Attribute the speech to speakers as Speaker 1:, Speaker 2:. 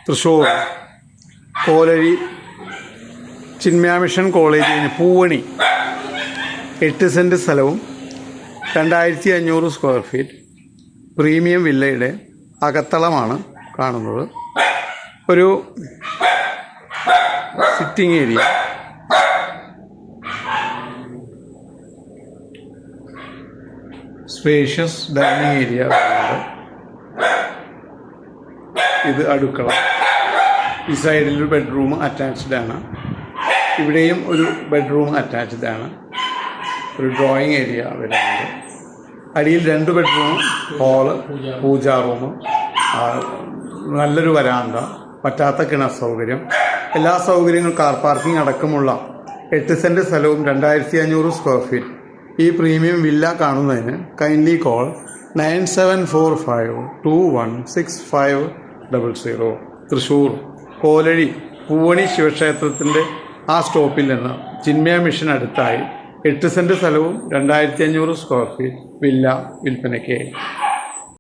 Speaker 1: Thrissur Kolazhy Chinmaya mission കോളേജിന് പൂവണി 8 cent സ്ഥലവും 2500 square feet premium വില്ലയുടെ അകത്തളമാണ് കാണുന്നത്. ഒരു sitting area, spacious dining area വരുന്നുണ്ട്. ഇത് അടുക്കള. ഈ സൈഡിൽ ഒരു ബെഡ്റൂം അറ്റാച്ച്ഡ് ആണ്. ഇവിടെയും ഒരു ബെഡ്റൂം അറ്റാച്ച്ഡ് ആണ്. ഒരു ഡ്രോയിങ് ഏരിയ വരുന്നുണ്ട്. അടിയിൽ 2 ബെഡ്റൂം, ഹാള്, പൂജാ റൂം, നല്ലൊരു വരാന്ത, പറ്റാത്ത കിണർ സൗകര്യം, എല്ലാ സൗകര്യങ്ങളും, കാർ പാർക്കിംഗ് അടക്കമുള്ള 8 സെൻറ്റ് സ്ഥലവും 2500 സ്ക്വയർ ഫീറ്റ് ഈ പ്രീമിയം വില്ല കാണുന്നതിന് കൈൻഡ്ലി കോൾ 9745216500. തൃശ്ശൂർ കോലഴി പൂവണി ശിവക്ഷേത്രത്തിൻ്റെ ആ സ്റ്റോപ്പിൽ നിന്ന് ചിന്മയ മിഷൻ അടുത്തായി 8 സെൻറ്റ് സ്ഥലവും 2500 സ്ക്വയർ ഫീറ്റ് വില്ല വിൽപ്പനയ്ക്ക്.